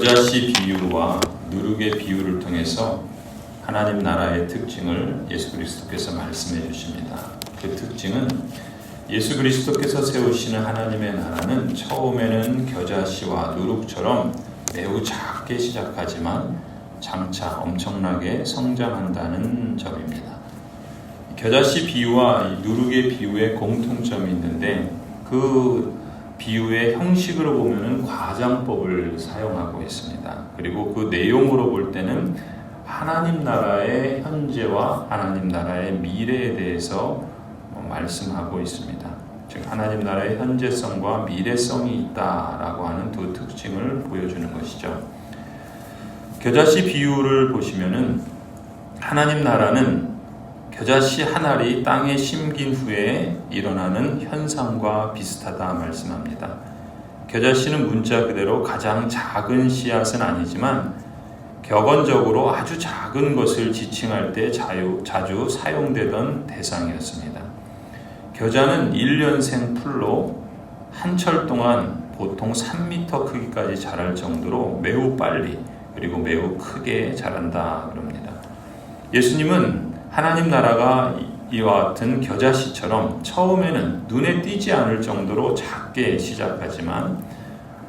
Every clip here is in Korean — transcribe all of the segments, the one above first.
겨자씨 비유와 누룩의 비유를 통해서 하나님 나라의 특징을 예수 그리스도께서 말씀해 주십니다. 그 특징은 예수 그리스도께서 세우시는 하나님의 나라는 처음에는 겨자씨와 누룩처럼 매우 작게 시작하지만 장차 엄청나게 성장한다는 점입니다. 겨자씨 비유와 누룩의 비유에 공통점이 있는데 그 비유의 형식으로 보면은 과장법을 사용하고 있습니다. 그리고 그 내용으로 볼 때는 하나님 나라의 현재와 하나님 나라의 미래에 대해서 말씀하고 있습니다. 즉 하나님 나라의 현재성과 미래성이 있다라고 하는 두 특징을 보여주는 것이죠. 겨자씨 비유를 보시면은 하나님 나라는 겨자씨 한 알이 땅에 심긴 후에 일어나는 현상과 비슷하다 말씀합니다. 겨자씨는 문자 그대로 가장 작은 씨앗은 아니지만 격언적으로 아주 작은 것을 지칭할 때 자주 사용되던 대상이었습니다. 겨자는 1년생 풀로 한 철 동안 보통 3m 크기까지 자랄 정도로 매우 빨리 그리고 매우 크게 자란다 그럽니다. 예수님은 하나님 나라가 이와 같은 겨자씨처럼 처음에는 눈에 띄지 않을 정도로 작게 시작하지만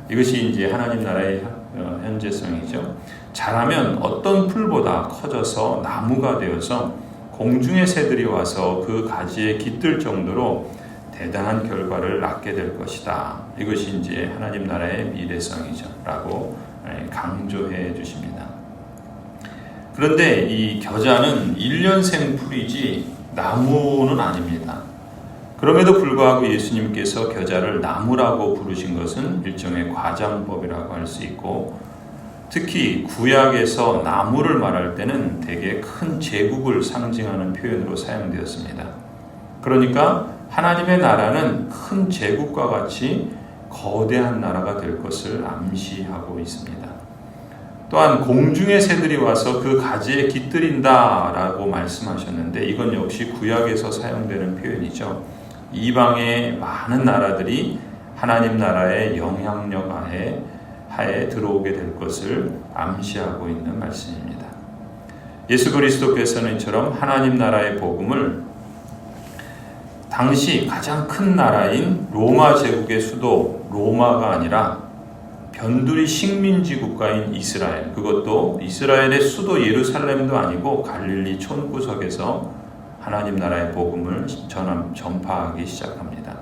이것이 이제 하나님 나라의 현재성이죠. 자라면 어떤 풀보다 커져서 나무가 되어서 공중의 새들이 와서 그 가지에 깃들 정도로 대단한 결과를 낳게 될 것이다. 이것이 이제 하나님 나라의 미래성이죠. 라고 강조해 주십니다. 그런데 이 겨자는 1년생 풀이지 나무는 아닙니다. 그럼에도 불구하고 예수님께서 겨자를 나무라고 부르신 것은 일종의 과장법이라고 할 수 있고 특히 구약에서 나무를 말할 때는 되게 큰 제국을 상징하는 표현으로 사용되었습니다. 그러니까 하나님의 나라는 큰 제국과 같이 거대한 나라가 될 것을 암시하고 있습니다. 또한 공중의 새들이 와서 그 가지에 깃들인다라고 말씀하셨는데 이건 역시 구약에서 사용되는 표현이죠. 이방의 많은 나라들이 하나님 나라의 영향력 하에 들어오게 될 것을 암시하고 있는 말씀입니다. 예수 그리스도께서는 이처럼 하나님 나라의 복음을 당시 가장 큰 나라인 로마 제국의 수도 로마가 아니라 변두리 식민지 국가인 이스라엘, 그것도 이스라엘의 수도 예루살렘도 아니고 갈릴리 촌구석에서 하나님 나라의 복음을 전파하기 시작합니다.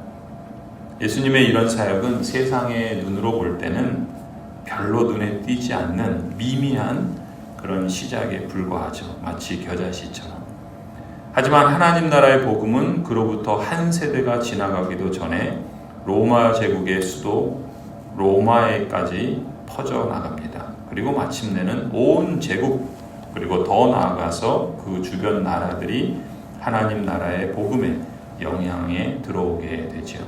예수님의 이런 사역은 세상의 눈으로 볼 때는 별로 눈에 띄지 않는 미미한 그런 시작에 불과하죠. 마치 겨자씨처럼. 하지만 하나님 나라의 복음은 그로부터 한 세대가 지나가기도 전에 로마 제국의 수도 로마에까지 퍼져나갑니다. 그리고 마침내는 온 제국 그리고 더 나아가서 그 주변 나라들이 하나님 나라의 복음의 영향에 들어오게 되죠.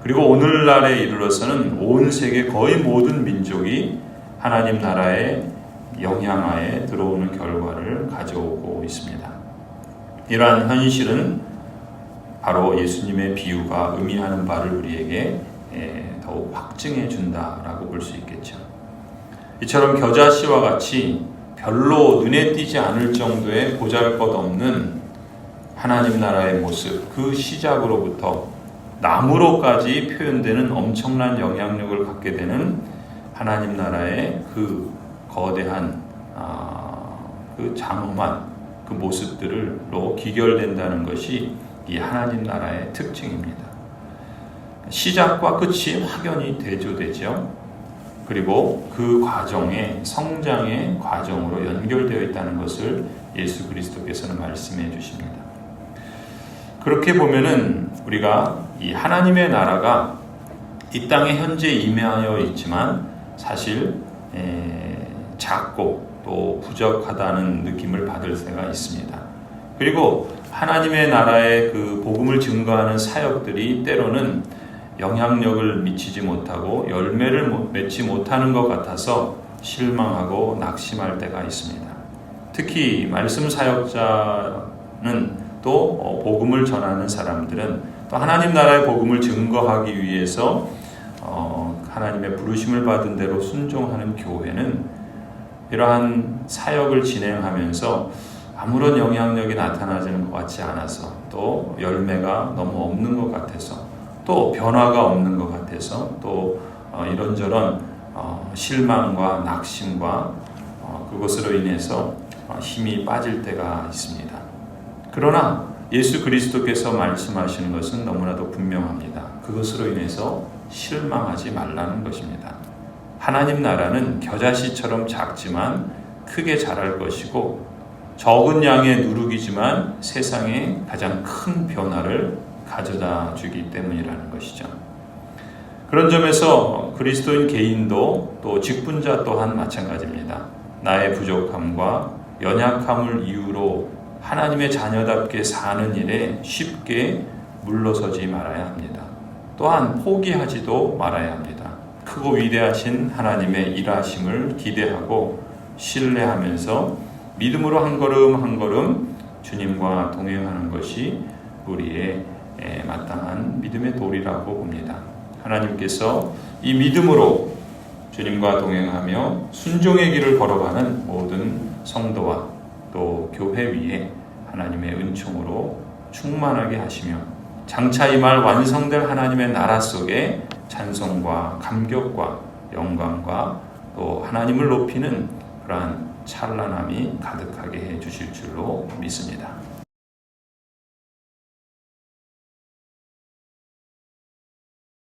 그리고 오늘날에 이르러서는 온 세계 거의 모든 민족이 하나님 나라의 영향하에 들어오는 결과를 가져오고 있습니다. 이러한 현실은 바로 예수님의 비유가 의미하는 바를 우리에게 더욱 확증해 준다라고 볼 수 있겠죠. 이처럼 겨자씨와 같이 별로 눈에 띄지 않을 정도의 보잘것없는 하나님 나라의 모습, 그 시작으로부터 나무로까지 표현되는 엄청난 영향력을 갖게 되는 하나님 나라의 그 거대한 그 장엄한 그 모습들로 기결된다는 것이 이 하나님 나라의 특징입니다. 시작과 끝이 확연히 대조되죠. 그리고 그 과정에 성장의 과정으로 연결되어 있다는 것을 예수 그리스도께서는 말씀해 주십니다. 그렇게 보면은 우리가 이 하나님의 나라가 이 땅에 현재 임하여 있지만 사실 작고 또 부족하다는 느낌을 받을 때가 있습니다. 그리고 하나님의 나라의 그 복음을 증거하는 사역들이 때로는 영향력을 미치지 못하고 열매를 맺지 못하는 것 같아서 실망하고 낙심할 때가 있습니다. 특히 말씀 사역자는 또 복음을 전하는 사람들은 또 하나님 나라의 복음을 증거하기 위해서 하나님의 부르심을 받은 대로 순종하는 교회는 이러한 사역을 진행하면서 아무런 영향력이 나타나지는 것 같지 않아서, 또 열매가 너무 없는 것 같아서, 또 변화가 없는 것 같아서, 또 이런저런 실망과 낙심과 그것으로 인해서 힘이 빠질 때가 있습니다. 그러나 예수 그리스도께서 말씀하시는 것은 너무나도 분명합니다. 그것으로 인해서 실망하지 말라는 것입니다. 하나님 나라는 겨자씨처럼 작지만 크게 자랄 것이고, 적은 양의 누룩이지만 세상에 가장 큰 변화를 가져다 주기 때문이라는 것이죠. 그런 점에서 그리스도인 개인도, 또 직분자 또한 마찬가지입니다. 나의 부족함과 연약함을 이유로 하나님의 자녀답게 사는 일에 쉽게 물러서지 말아야 합니다. 또한 포기하지도 말아야 합니다. 크고 위대하신 하나님의 일하심을 기대하고 신뢰하면서 믿음으로 한 걸음 한 걸음 주님과 동행하는 것이 우리의 마땅한 믿음의 도리라고 봅니다. 하나님께서 이 믿음으로 주님과 동행하며 순종의 길을 걸어가는 모든 성도와 또 교회 위에 하나님의 은총으로 충만하게 하시며, 장차 이 말 완성될 하나님의 나라 속에 찬송과 감격과 영광과 또 하나님을 높이는 그러한 찬란함이 가득하게 해 주실 줄로 믿습니다.